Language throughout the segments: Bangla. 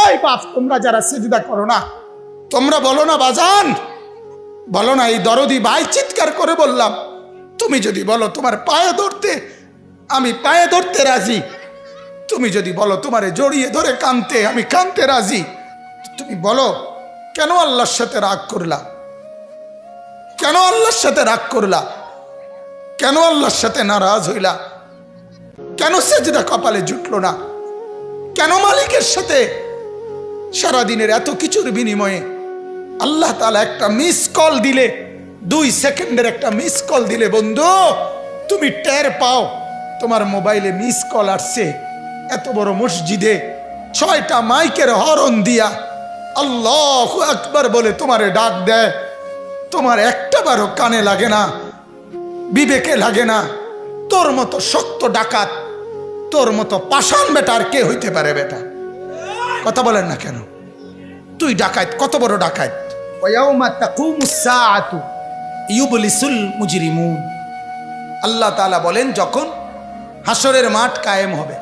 এই বাপ, তোমরা যারা সিজদা করো না, তোমরা বলো না বাজান, বলো না, এই দরদি ভাই চিৎকার করে বললাম, তুমি যদি বলো তোমার পায়ে ধরতে, আমি পায়ে ধরতে রাজি। তুমি যদি বলো তোমারে জড়িয়ে ধরে কাঁদতে, আমি কাঁদতে রাজি। তুমি বলো কেন আল্লাহর সাথে রাগ করলা? কেন আল্লাহর সাথে রাগ করলা? কেন আল্লাহর সাথে নারাজ হইলা? কেন সেজদা কপালে জুটলো না? কেন মালিকের সাথে সারাদিনের এত কিছুর বিনিময়ে আল্লাহ তাআলা একটা মিস কল দিলে, 2 সেকেন্ডের একটা মিস কল দিলে বন্ধু, তুমি টের পাও তোমার মোবাইলে মিস কল আসছে। এত বড় মসজিদে 6টা মাইকের হরন দিয়া আল্লাহু আকবার বলে তোমারে ডাক দেয়, তোমার একটা বারও কানে লাগে না, বিবেকে লাগে না। তোর মতো শক্ত ডাকাত, তোর মতো পাষাণ বেটা আর কে হইতে পারে? বেটা কথা বলেন না কেন? তুই ডাকাত, কত বড় ডাকাত। ওয়ায়াউমা তাকুমুস সাআতু ইউবলিসুল মুজরিমুন। আল্লাহ তাআলা বলেন, যখন হাসরের মাঠ কায়েম হবে,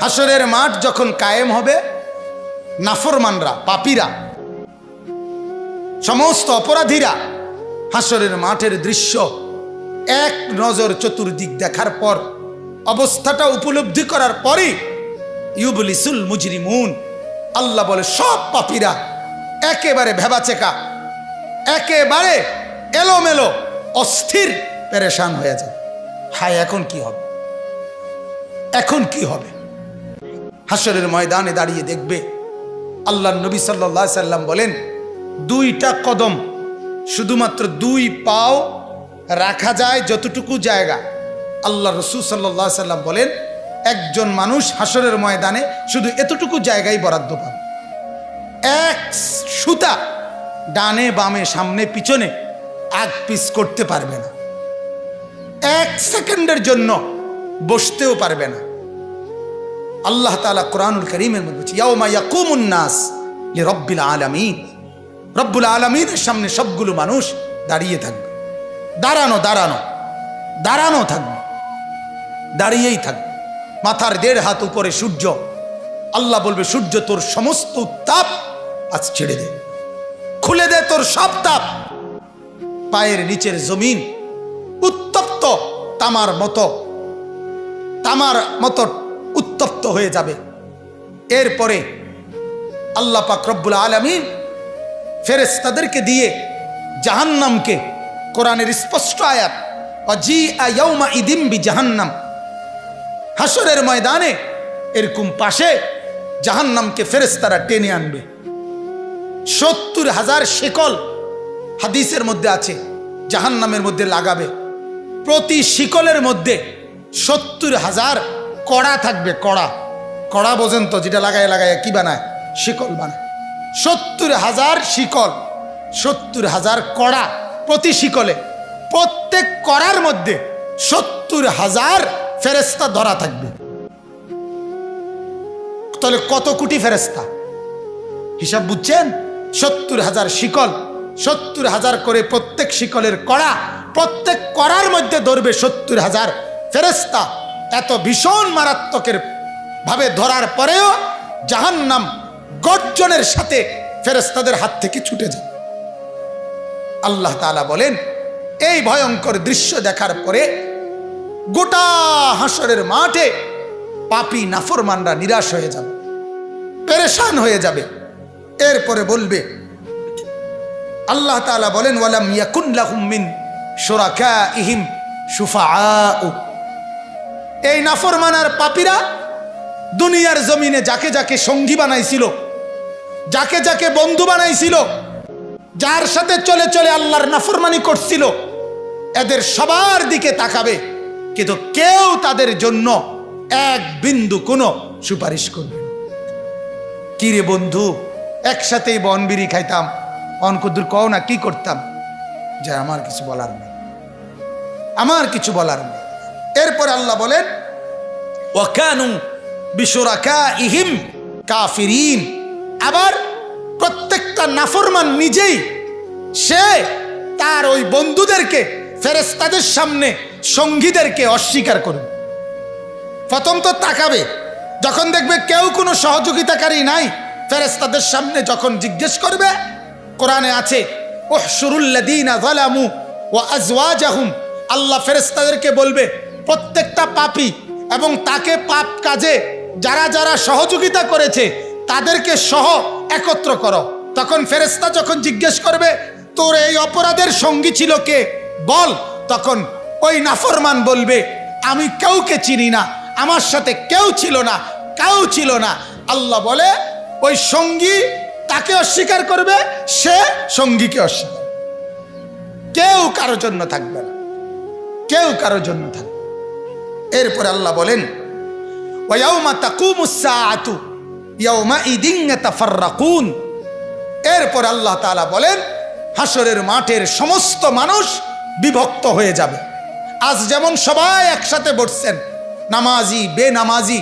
হাসরের মাঠ যখন কায়েম হবে, নাফরমানরা, পাপীরা, সমস্ত অপরাধীরা হাসরের মাঠের দৃশ্য এক নজর চতুর্দিক দেখার পর, অবস্থাটা উপলব্ধি করার পরই ইউবলিসুল মুজরিমুন, আল্লাহ বলে সব পাপীরা একেবারে ভেবাচেকা, একেবারে এলোমেলো, অস্থির, পেরেশান হয়ে যায়। হায়, এখন কি হবে? এখন কি হবে? হাসরের ময়দানে দাঁড়িয়ে দেখবে, আল্লাহর নবী সাল্লাল্লাহু আলাইহি সাল্লাম বলেন, 2টা কদম, শুধুমাত্র 2 পাও রাখা যায় যতটুকু জায়গা। আল্লাহ রাসূল সাল্লাল্লাহু আলাইহি সাল্লাম বলেন, একজন মানুষ হাসরের ময়দানে শুধু এতটুকু জায়গায় বরাদ্দ পাবে। 1 সুতা ডানে বামে সামনে পিছনে আগ পিছ করতে পারবে না, 1 সেকেন্ডের জন্য বসতেও পারবে না। আল্লাহ তাআলা কোরআনুল কারীমের মধ্যে বলছে, ইয়াউমা ইয়াকুমুন নাস লিরাব্বিল আলামিন। রব্বুল আলামিনের সামনে সবগুলো মানুষ দাঁড়িয়ে থাকবে, দাঁড়ানো দাঁড়ানো দাঁড়ানো থাকবে, দাঁড়িয়েই থাকবে। মাথার 1.5 হাত উপরে সূর্য। আল্লাহ বলবে, সূর্য তোর সমস্ত তাপ আজ ছেড়ে দে, খুলে দে তোর সব তাপ। পায়ের নিচের জমিন উত্তপ্ত তামার মতো উত্তপ্ত হয়ে যাবে। এরপরে আল্লাহ পাক রব্বুল আলামিন ফেরেশতাদেরকে দিয়ে জাহান্নামকে, কোরআনের স্পষ্ট আয়াত, ওয়াজিআ ইয়াউমা ইদিম বিজাহান্নাম, হাসরের ময়দানে এরকম পাশে জাহান্নামকে ফেরেশতারা টেনে আনবে। 70,000 শিকল হাদিসের মধ্যে আছে জাহান্নামের মধ্যে লাগাবে। প্রতি শিকলের মধ্যে 70,000 কড়া থাকবে। কড়া, কড়া বোঝেন তো, যেটা লাগায় লাগায় কি বানায়? শিকল বানায়। 70,000 শিকল, 70,000 কড়া প্রতি শিকলে। প্রত্যেক কড়ার মধ্যে 70,000 ফেরেশতা ধরা থাকবে। তাহলে কত কোটি ফেরেশতা? হিসাব বুঝছেন? 70,000 শিকল, 70,000 করে প্রত্যেক শিকলের কড়া, প্রত্যেক কড়ার মধ্যে ধরবে 70,000 ফেরেশতা। এত ভীষণ মারাত্মকের ভাবে ধরার পরেও জাহান্নাম গর্জনের সাথে ফেরেশতাদের হাত থেকে ছুটে যায়। আল্লাহ তাআলা বলেন, এই ভয়ঙ্কর দৃশ্য দেখার পরে গোটা হাসরের মাঠে পাপী নাফরমানরা নিরাশ হয়ে যাবে, পেরেশান হয়ে যাবে। এরপরে বলবে, আল্লাহ তাআলা বলেন, ওয়ালাম ইয়াকুন লাহুম মিন শুরাকাইহিম শুফাআউ। এই নাফরমান আর পাপীরা দুনিয়ার জমিনে যাকে যাকে সঙ্গী বানাইছিল, যাকে যাকে বন্ধু বানাইছিল, যার সাথে চলে চলে আল্লাহর নাফরমানি করছিল, এদের সবার দিকে তাকাবে, কিন্তু কেউ তাদের জন্য 1 বিন্দু কোনো সুপারিশ করবে। কি রে বন্ধু, একসাথেই বনবিড়ি খাইতাম, অনকুদুর কও না, কি করতাম? যে আমার কিছু বলার নেই, আমার কিছু বলার নেই। এরপর আল্লাহ বলেন, ওয়াকানু বিশুরাকাইহিম কাফিরিন। আবার প্রত্যেকটা নাফরমান নিজেই সে তার ওই বন্ধুদেরকে, ফেরেশতাদের সামনে সঙ্গীদেরকে অস্বীকার করবে। প্রথম তো তাকাবে, যখন দেখবে কেউ কোনো সহযোগিতাকারী নাই, ফেরেশতাদের সামনে যখন জিজ্ঞেস করবে, কোরআনে আছে উহশুরুল্লাযীনা যালামু ওয়া আজওয়াজাহুম, আল্লাহ ফেরেশতাদেরকে বলবে প্রত্যেকটা পাপী এবং তাকে পাপ কাজে যারা যারা সহযোগিতা করেছে তাদেরকে সহ একত্র করো। তখন ফেরেশতা যখন জিজ্ঞেস করবে তোর এই অপরাধের সঙ্গী ছিল কে বল, তখন ওই নাফরমান বলবে আমি কাউকে চিনি না, আমার সাথে কেউ ছিল না, কেউ ছিল না। আল্লাহ বলে ওই সঙ্গী তাকে অস্বীকার করবে, সে সঙ্গীকে অস্বীকার, কেউ কারোর জন্য থাকবে না, কেউ কারোর জন্য থাকবে। এরপরে আল্লাহ বলেন ওয়ায়াউমা তাকুমুস সাআতু ইয়াউমাইদিন ইয়াতাফাররাকুন। এরপর আল্লাহ তাআলা বলেন হাসরের মাঠের সমস্ত মানুষ বিভক্ত হয়ে যাবে। আজ যেমন সবাই একসাথে বসছেন, নামাজি বেনামাজি,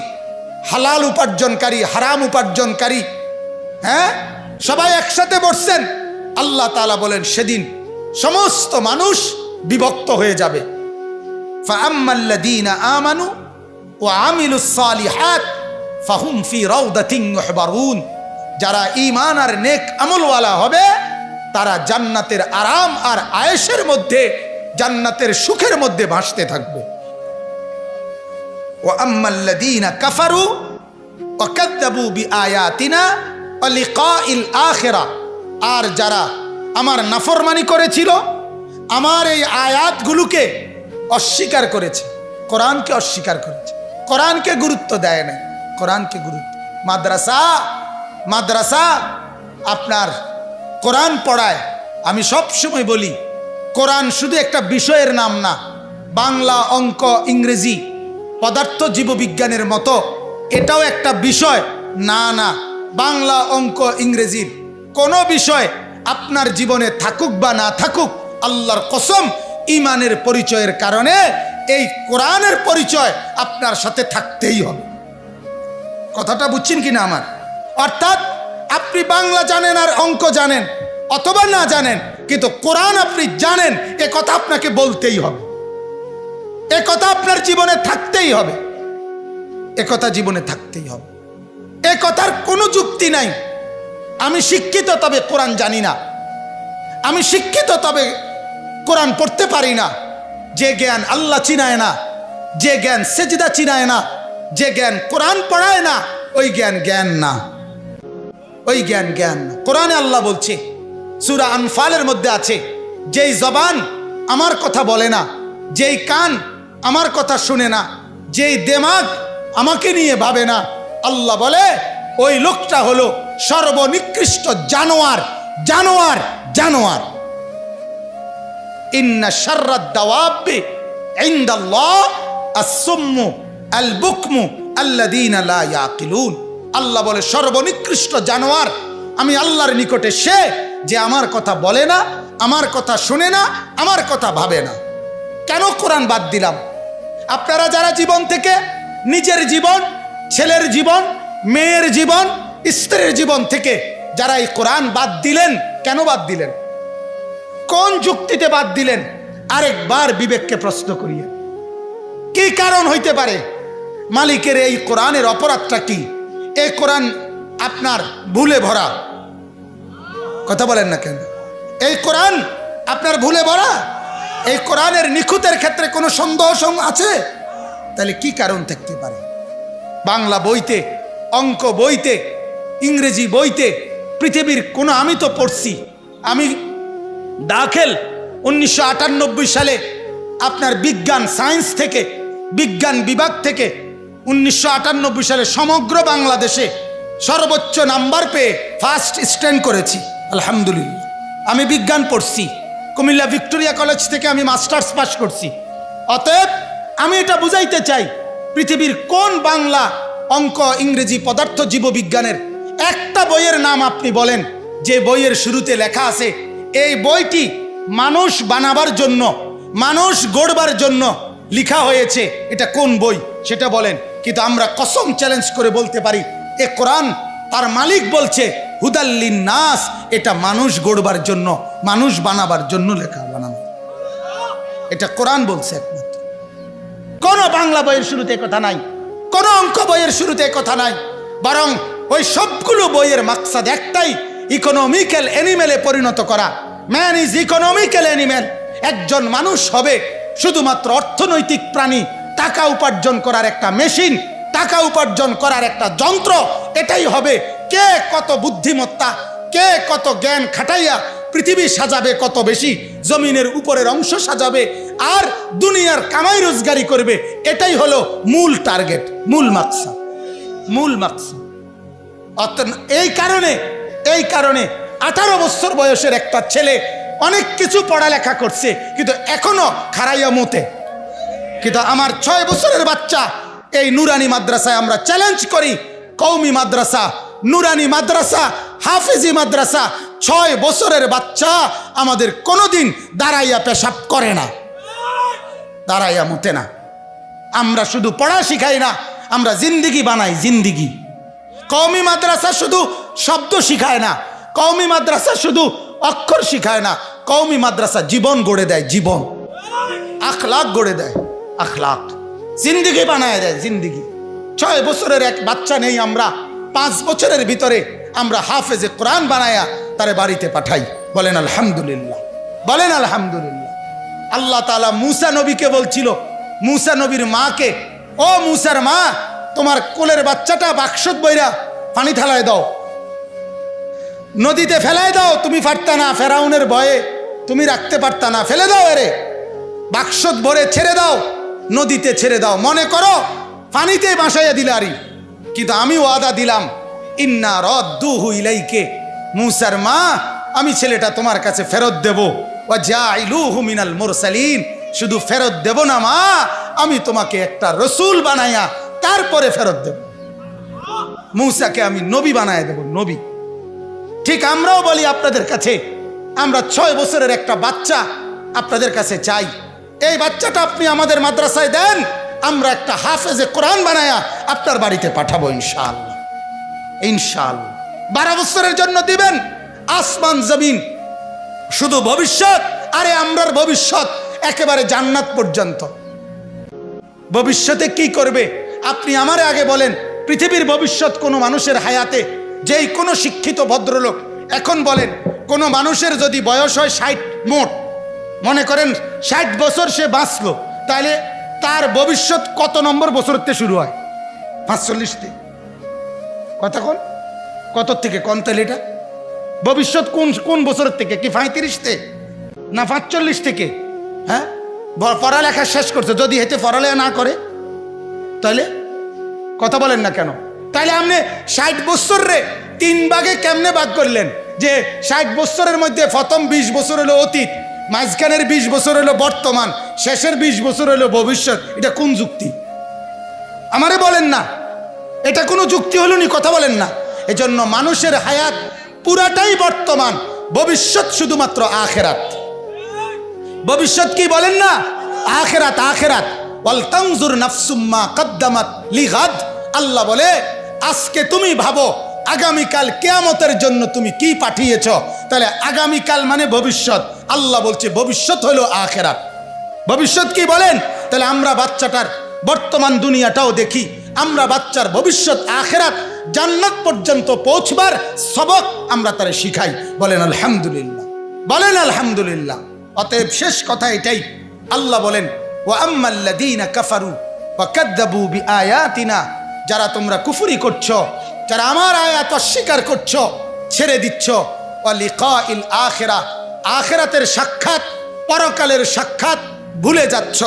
হালাল উপার্জনকারী হারাম উপার্জনকারী, হ্যাঁ সবাই একসাথে বসছেন, আল্লাহ তাআলা বলেন সেদিন সমস্ত মানুষ বিভক্ত হয়ে যাবে। ফাআম্মাল্লাযীনা আমানু ওয়া আমিলুস সালিহাত ফাহুম ফি রাউদাতিন ইউহবারুন। যারা ঈমান আর নেক আমলওয়ালা হবে তারা জান্নাতের আরাম আর আয়েশের মধ্যে, জান্নাতের সুখের মধ্যে ভাসতে থাকবে। ওয়া আম্মাল্লাযীনা কাফারু ওয়া কাযযাবু বিআয়াতিনা ওয়া লিকাইল আখিরা, আর যারা আমার নাফরমানি করেছিল, আমার এই আয়াতগুলোকে অস্বীকার করেছে, কোরআনকে অস্বীকার করেছে, কোরআনকে গুরুত্ব দেয় না, কোরআনকে গুরুত্ব। মাদ্রাসা আপনার কোরআন পড়ায়। আমি সব সময় বলি কোরআন শুধু একটা বিষয়ের নাম না, বাংলা অঙ্ক ইংরেজি পদার্থ জীববিজ্ঞানের মতো এটাও একটা বিষয় না। না, বাংলা অঙ্ক ইংরেজির কোনো বিষয় আপনার জীবনে থাকুক বা না থাকুক, আল্লাহর কসম ঈমানের পরিচয়ের কারণে এই কোরআনের পরিচয় আপনার সাথে থাকতেই হবে। কথাটা বুঝছেন কিনা আমার? অর্থাৎ আপনি বাংলা জানেন আর অঙ্ক জানেন অথবা না জানেন, কিন্তু কোরআন আপনি জানেন, এ কথা আপনাকে বলতেই হবে, এ কথা আপনার জীবনে থাকতেই হবে, এ কথা জীবনে থাকতেই হবে। এ কথার কোনো যুক্তি নাই আমি শিক্ষিত তবে কোরআন জানি না, আমি শিক্ষিত তবে কোরআন পড়তে পারি না। যে জ্ঞান আল্লাহ চিনায় না, যে জ্ঞান সেজদা চিনায় না, যে জ্ঞান কোরআন পড়ায় না, ওই জ্ঞান জ্ঞান না, ওই জ্ঞান জ্ঞান না। কোরআনে আল্লাহ বলছে, সূরা আনফালের মধ্যে আছে, যেই জবান আমার কথা বলে না, যেই কান আমার কথা শুনে না, যেই দিমাগ আমাকে নিয়ে ভাবে না, আল্লাহ বলে ওই লোকটা হলো সর্বনিকৃষ্ট জানোয়ার, জানোয়ার, জানোয়ার। ইন্না শাররাদ দাওয়াবি ইনদাল্লাহ আস-সুম্মু আল-বুকমু আল্লাযীনা লা ইয়াকিলুন। আল্লাহ বলে সর্বনিকৃষ্ট জানোয়ার আমি আল্লাহর নিকটে সে যে আমার কথা বলে না, আমার কথা শুনে না, আমার কথা ভাবে না। কেন কোরআন বাদ দিলাম? আপনারা যারা জীবন থেকে নিজের জীবন, ছেলের জীবন, মেয়ের জীবন, স্ত্রীর জীবন থেকে যারা এই কোরআন বাদ দিলেন, কেন বাদ দিলেন? কোন যুক্তিতে বাদ দিলেন? আরেকবার বিবেককে প্রশ্ন করিয়ে, কি কারণ হইতে পারে? মালিকের এই কোরআনের অপরাধটা কি? এই কোরআন আপনার ভুলে ভরা, কথা বলেন না কেন? এই কোরআন আপনার ভুলে ভরা, এই কোরআনের নিখুঁতের ক্ষেত্রে কোনো সন্দেহ আছে? তাহলে কি কারণ থাকতে পারে? বাংলা বইতে, অঙ্ক বইতে, ইংরেজি বইতে, পৃথিবীর কোনো, আমি তো পড়ছি, আমি দাখিল 1998 সালে আপনার বিজ্ঞান সায়েন্স থেকে, বিজ্ঞান বিভাগ থেকে 1998 সালে সমগ্র বাংলাদেশে সর্বোচ্চ নাম্বার পেয়ে ফার্স্ট স্ট্যান্ড করেছি, আলহামদুলিল্লাহ। আমি বিজ্ঞান পড়ছি, কুমিল্লা ভিক্টোরিয়া কলেজ থেকে আমি মাস্টার্স পাস করছি। অতএব আমি এটা বুঝাইতে চাই, পৃথিবীর কোন বাংলা অঙ্ক ইংরেজি পদার্থ জীববিজ্ঞানের একটা বইয়ের নাম আপনি বলেন যে বইয়ের শুরুতে লেখা আছে এই বইটি মানুষ বানাবার জন্য, মানুষ গড়বার জন্য লেখা হয়েছে, এটা কোন বই সেটা বলেন। কিন্তু আমরা কসম চ্যালেঞ্জ করে বলতে পারি এ কোরআন, তার মালিক বলছে হুদাল্লিন নাস, এটা মানুষ গড়বার জন্য, মানুষ বানাবার জন্য লেখা, বানানো, এটা কোরআন বলছে একমাত্র। কোন বাংলা বইয়ের শুরুতে কথা নাই। কোনো অঙ্ক বইয়ের শুরুতে কথা নাই, বরং ওই সবগুলো বইয়ের মাকসাদ একটাই, ইকোনমিক্যাল অ্যানিমেলে পরিণত করা। Man is economical animal. একজন মানুষ হবে শুধুমাত্র অর্থনৈতিক প্রাণী, টাকা উপার্জন করার একটা মেশিন, টাকা উপার্জন করার একটা যন্ত্র। এটাই হবে। কে কত বুদ্ধিমত্তা, কে কত জ্ঞান খাটাইয়া পৃথিবী সাজাবে, কত বেশি জমিনের উপরের অংশ সাজাবে আর দুনিয়ার কামাই রোজগারি করবে, এটাই হলো মূল টার্গেট, মূল মাকসাদ, মূল মাকসাদ। এই কারণে 18 বছর বয়সের একটা ছেলে অনেক কিছু পড়ালেখা করছে, কিন্তু এখনো খারাইয়া মতে। কিন্তু আমার 6 বছরের বাচ্চা, এই নুরানি মাদ্রাসায় আমরা চ্যালেঞ্জ করি, কওমি মাদ্রাসা, নুরানি মাদ্রাসা, হাফেজি মাদ্রাসা, 6 বছরের বাচ্চা আমাদের কোনোদিন দাঁড়াইয়া পেশাব করে না, দাঁড়াইয়া মতে না। আমরা শুধু পড়া শিখাই না, আমরা জিন্দিগি বানাই, জিন্দিগি। কওমি মাদ্রাসা শুধু শব্দ শিখায় না, কওমি মাদ্রাসা শুধু অক্ষর শিখায় না, কওমি মাদ্রাসা জীবন গড়ে দেয়, জীবন, আখলাক গড়ে দেয়, আখলাক, জিন্দিগি বানায় দেয়, জিন্দিগি। 6 বছরের এক বাচ্চা নেই আমরা, 5 বছরের ভিতরে আমরা হাফেজে কোরআন বানায়া তারে বাড়িতে পাঠাই। বলেন আলহামদুলিল্লাহ, বলেন আলহামদুলিল্লাহ। আল্লাহ তাআলা মূসা নবীকে বলছিল, মূসা নবীর মাকে, ও মূসার মা, তোমার কোলের বাচ্চাটা বাক্সত বইরা পানি থালায় দাও, নদীতে ফেলায় দাও। তুমি পারতা না, ফেরাউনের ভয়ে তুমি রাখতে পারতা না, ফেলে দাও, এরে বাক্সত ভরে ছেড়ে দাও, নদীতে ছেড়ে দাও। মনে করো পানিতে বাসাইয়া দিলারি, কিন্তু আমি ওয়াদা দিলাম, ইন্না রাদ্দুহু ইলাইকে, মূসার মা, আমি ছেলেটা তোমার কাছে ফেরত দেব। ওয়া জাইলুহু মিনাল মুরসালিন, শুধু ফেরত দেব না মা, আমি তোমাকে একটা রসুল বানাইয়া তারপরে ফেরত দেব। মূসাকে আমি নবী বানায় দেব, নবী। ঠিক আমরাও বলি আপনাদের কাছে, আমরা 6 বছরের একটা বাচ্চা আপনাদের কাছে চাই, এই বাচ্চাটা আপনি আমাদের মাদ্রাসায় দেন, আমরা একটা হাফেজে কোরআন বানায়া আপনার বাড়িতে পাঠাবো ইনশাআল্লাহ, ইনশাআল্লাহ। 12 বছরের জন্য দিবেন, আসমান জমিন, শুধু ভবিষ্যৎ। আরে আমরার ভবিষ্যৎ একেবারে জান্নাত পর্যন্ত। ভবিষ্যতে কি করবে আপনি আমারে আগে বলেন। পৃথিবীর ভবিষ্যৎ কোনো মানুষের হায়াতে, যেই কোনো শিক্ষিত ভদ্রলোক এখন বলেন, কোনো মানুষের যদি বয়স হয় 60 মোট, মনে করেন 60 বছর সে বাঁচলো, তাহলে তার ভবিষ্যৎ কত নম্বর বছরতে শুরু হয়? 45তে। কথা কোন কত থেকে কোন? তাহলে এটা ভবিষ্যৎ কোন কোন বছরের থেকে? কি 35তে না 45 থেকে? হ্যাঁ, পড়ালেখা শেষ করছে, যদি হেঁটে পড়ালেখা না করে তাহলে কথা বলেন না কেন? তাহলে আপনি 60 বছর রে 3 ভাগে কেমনে ভাগ করলেন? যে 60 বছরের মধ্যে প্রথম 20 বছর হলো অতীত, মাঝখানের 20 বছর হলো বর্তমান, শেষের 20 বছর হলো ভবিষ্যৎ। এটা কোন যুক্তি? আমারে বলেন না, এটা কোনো যুক্তি হলো নি? কথা বলেন না। এজন্য মানুষের হায়াত পুরাটাই বর্তমান, ভবিষ্যৎ শুধুমাত্র আখিরাত। ভবিষ্যৎ কি বলেন না? আখিরাত, আখিরাত। ওয়াল তানজুর নাফসুম মা কদ্দামাত লিগাদ। আল্লাহ বলে, আজকে তুমি ভাবো আগামীকাল কিয়ামতের জন্য তুমি কি পাঠিয়েছ। তাহলে আগামীকাল মানে ভবিষ্যৎ। আল্লাহ বলছে ভবিষ্যৎ হলো আখিরাত। ভবিষ্যৎ কি বলেন? তাহলে আমরা বাচ্চাটার বর্তমান দুনিয়াটাও দেখি, আমরা বাচ্চার ভবিষ্যৎ আখিরাত, জান্নাত পর্যন্ত পৌঁছবার সবক আমরা তারে শিখাই। বলেন আলহামদুলিল্লাহ, বলেন আলহামদুলিল্লাহ। অতএব শেষ কথা এটাই, আল্লাহ বলেন, ওয়া আম্মাল্লাযীনা কাফারু ওয়া কাযযাবু বিআয়াতিনা, যারা তোমরা কুফরি করছো, যারা আমার আয়াত অস্বীকার করছো, ছেড়ে দিচ্ছ, ওয়া লিকাইল আখিরাহ, আখিরাতের সাক্ষাৎ, পরকালের সাক্ষাৎ ভুলে যাচ্ছ,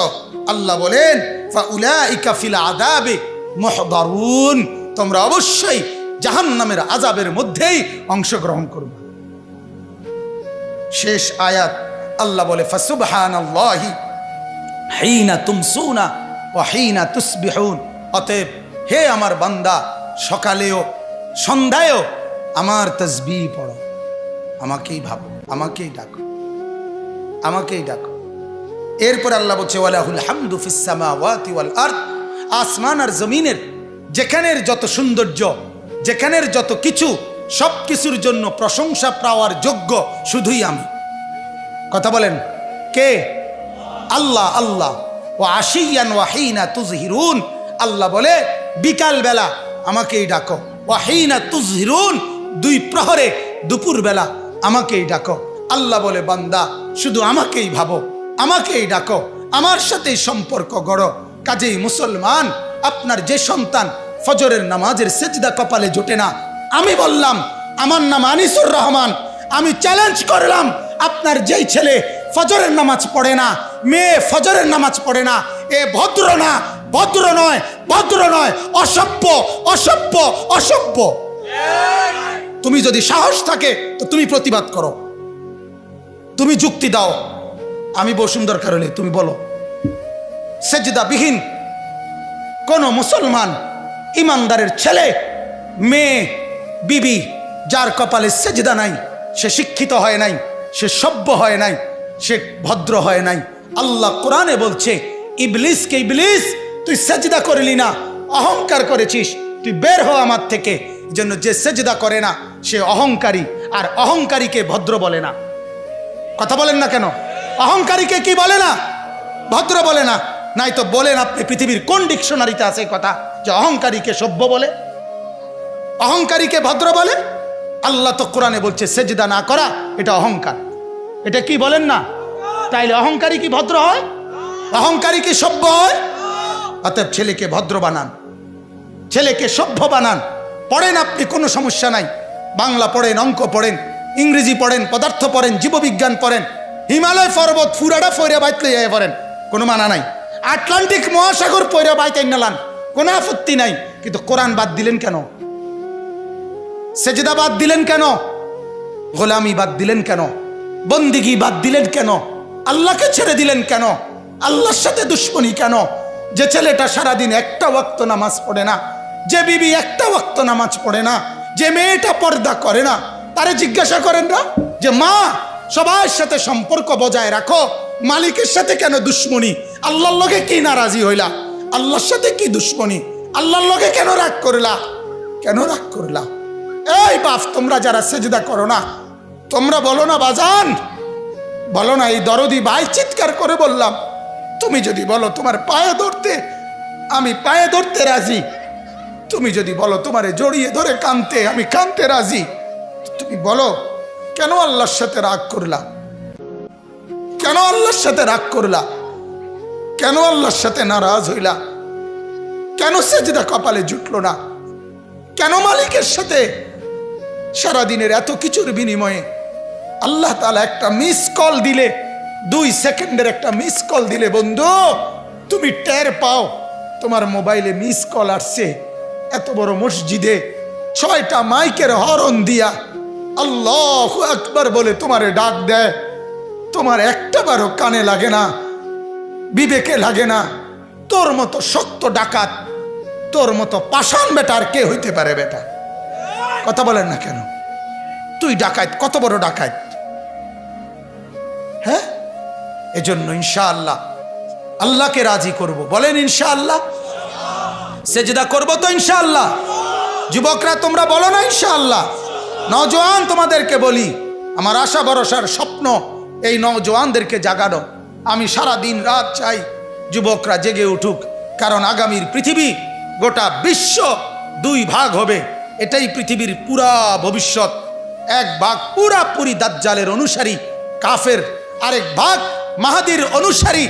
আল্লাহ বলেন, ফাউলাইকা ফিল আযাবি মুহদারুন, তোমরা অবশ্যই জাহান্নামের আযাবের মধ্যেই অংশগ্রহণ করবে। শেষ আয়াত আল্লাহ বলে, ফাসুবহানাল্লাহি হিনা তুমসুনা ওয়া হিনা তুসবিহুন। অতএব হে আমার বান্দা, সকালেও সন্ধ্যায়ও আমার তাসবিহ পড়ো, আমাকেই ভাবো, আমাকেই ডাকো, আমাকেই ডাকো। এরপর আল্লাহ বলছে, ওয়ালাহুল হামদু ফিস সামাওয়াতি ওয়াল আরদ, আসমান আর জমিনের যেখানের যত সৌন্দর্য, যেখানের যত কিছু, সব কিছুর জন্য প্রশংসা পাওয়ার যোগ্য শুধুই আমি। কথা বলেন, কে? আল্লাহ। আল্লাহ। ওয়া আশিয়ান ওয়া হিনা তুজহিরুন, আল্লাহ বলে বিকাল বেলা আমাকেই ডাকো, ওয়াহিনা তুজহিরুন, 2 প্রহরে দুপুর বেলা আমাকেই ডাকো। আল্লাহ বলে, বান্দা শুধু আমাকেই ভাবো, আমাকেই ডাকো, আমার সাথেই সম্পর্ক গড়ো। কাজেই মুসলমান, আপনার যে সন্তান ফজরের নামাজের সেজদা কপালে জোটে না, আমি বললাম, আমার নাম আনিসুর রহমান, আমি চ্যালেঞ্জ করলাম, আপনার যেই ছেলে ফজরের নামাজ পড়ে না, মেয়ে ফজরের নামাজ পড়ে না, এ ভদ্র না, ভদ্র নয়, ভদ্র নয়, অসভ্য, অসভ্য, অসভ্য। তুমি যদি সাহস থাকে তো তুমি প্রতিবাদ করো, তুমি যুক্তি দাও। আমি বসুন্ধর কারণে তুমি বলো, সেজদাবিহীন কোন মুসলমান ইমানদারের ছেলে, মেয়ে, বিবি যার কপালে সেজদা নাই, সে শিক্ষিত হয় নাই, সে সভ্য হয় নাই, সে ভদ্র হয় নাই। আল্লাহ কোরআনে বলছে, ইবলিসকে, ইবলিস তুই সেজদা করলি না, অহংকার করেছিস, তুই বের হ আমার থেকে। জন্য যে সেজদা করে না সে অহংকারী, আর অহংকারীকে ভদ্র বলে না। কথা বলেন না কেন? অহংকারীকে কি বলে না? ভদ্র বলে না। নাই তো বলেন আপনি পৃথিবীর কোন ডিকশনারিতে আছে কথা যে অহংকারীকে সভ্য বলে, অহংকারীকে ভদ্র বলে? আল্লাহ তো কোরআনে বলছে সেজদা না করা এটা অহংকার। এটা কি বলেন না? তাইলে অহংকারী কি ভদ্র হয়? অহংকারী কি সভ্য হয়? অতএব ছেলেকে ভদ্র বানান, ছেলেকে সভ্য বানান। পড়েন আপনি, কোনো সমস্যা নাই, বাংলা পড়েন, অঙ্ক পড়েন, ইংরেজি পড়েন, পদার্থ পড়েন, জীববিজ্ঞান পড়েন, হিমালয় পর্বত ফুরাডা ফইরা বাইতে যাই পড়েন, কোনো মানা নাই। আটলান্টিক মহাসাগর পইরা বাইতে নালান, কোনো আপত্তি নাই। কিন্তু কোরআন বাদ দিলেন কেন? সেজদা বাদ দিলেন কেন? গোলামি বাদ দিলেন কেন? বন্দিগি বাদ দিলেন কেন? আল্লাহকে ছেড়ে দিলেন কেন? আল্লাহর সাথে দুশ্মনী কেন? যে ছেলেটা সারাদিন একটা ওয়াক্ত নামাজ পড়ে না, যে বিবি একটা ওয়াক্ত নামাজ পড়ে না, যে মেয়েটা পর্দা করে না, তারে জিজ্ঞাসা করেন না যে মা সবার সাথে সম্পর্ক বজায় রাখো, মালিকের সাথে কেন দুশ্মনী? আল্লাহর লগে কি নারাজি হইলা? আল্লাহর সাথে কি দুশ্মনী? আল্লাহর লগে কেন রাগ করলা? কেন রাগ করলা? এই বাপ, তোমরা যারা সেজদা করো না, তোমরা বলো না বাজান, বলো না, এই দরদি ভাই চিৎকার করে বললাম, তুমি যদি বলো তোমার পায়ে ধরতে, আমি পায়ে ধরতে রাজি। তুমি যদি বলো তোমারে জড়িয়ে ধরে কাঁদতে, আমি কাঁদতে রাজি। তুমি বলো কেন আল্লাহর সাথে রাগ করলা? কেন আল্লাহর সাথে রাগ করলা? কেন আল্লাহর সাথে নারাজ হইলা? কেন সেজদা কপালে জুটলো না? কেন মালিকের সাথে সারাদিনের এত কিছুর বিনিময়ে আল্লাহ তাআলা একটা মিস কল দিলে, 2 সেকেন্ডের একটা মিস কল দিলে বন্ধু তুমি টের পাও তোমার মোবাইলে মিস কল আসছে। এত বড় মসজিদে 6টা মাইকের হরন দিয়া আল্লাহু আকবার বলে তোমারে ডাক দেয়, তোমার একটা বারও কানে লাগে না, বিবেকে লাগে না। তোর মতো শক্ত ডাকাত, তোর মতো পাষাণ বেটা আর কে হইতে পারে? বেটা কথা বলেন না কেন? তুই ডাকাত, কত বড় ডাকাত! হ্যাঁ, এজন্য ইনশাআল্লাহ আল্লাহকে রাজি করব। বলেন ইনশাআল্লাহ। সেজদা করব তো ইনশাআল্লাহ। যুবকরা তোমরা বলো না ইনশাআল্লাহ। নওজোয়ান তোমাদেরকে বলি, আমার আশা ভরসার স্বপ্ন এই নওজোয়ানদেরকে জাগানো। আমি সারা দিন রাত চাই যুবকরা জেগে উঠুক, কারণ আগামীর পৃথিবী, গোটা বিশ্ব 2 ভাগ হবে। এটাই পৃথিবীর পুরা ভবিষ্যৎ। এক ভাগ পুরাপুরি দাজ্জালের অনুসারী কাফের, আরেক ভাগ মাহাদির অনুসারী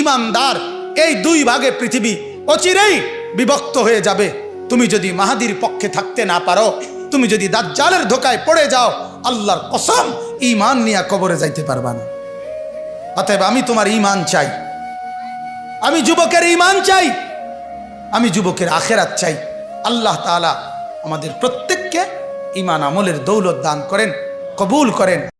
ইমানদার। এই 2 ভাগে পৃথিবী অচিরেই বিভক্ত হয়ে যাবে। তুমি যদি মাহাদির পক্ষে থাকতে না পারো, তুমি যদি দাজ্জালের ধোকায় পড়ে যাও, আল্লাহর কসম ঈমান নিয়ে কবরে যাইতে পারবা না। অতএব আমি তোমার ঈমান চাই, আমি যুবকের ঈমান চাই, আমি যুবকের আখিরাত চাই। আল্লাহ তাআলা আমাদের প্রত্যেককে ঈমান আমলের দৌলত দান করেন, কবুল করেন।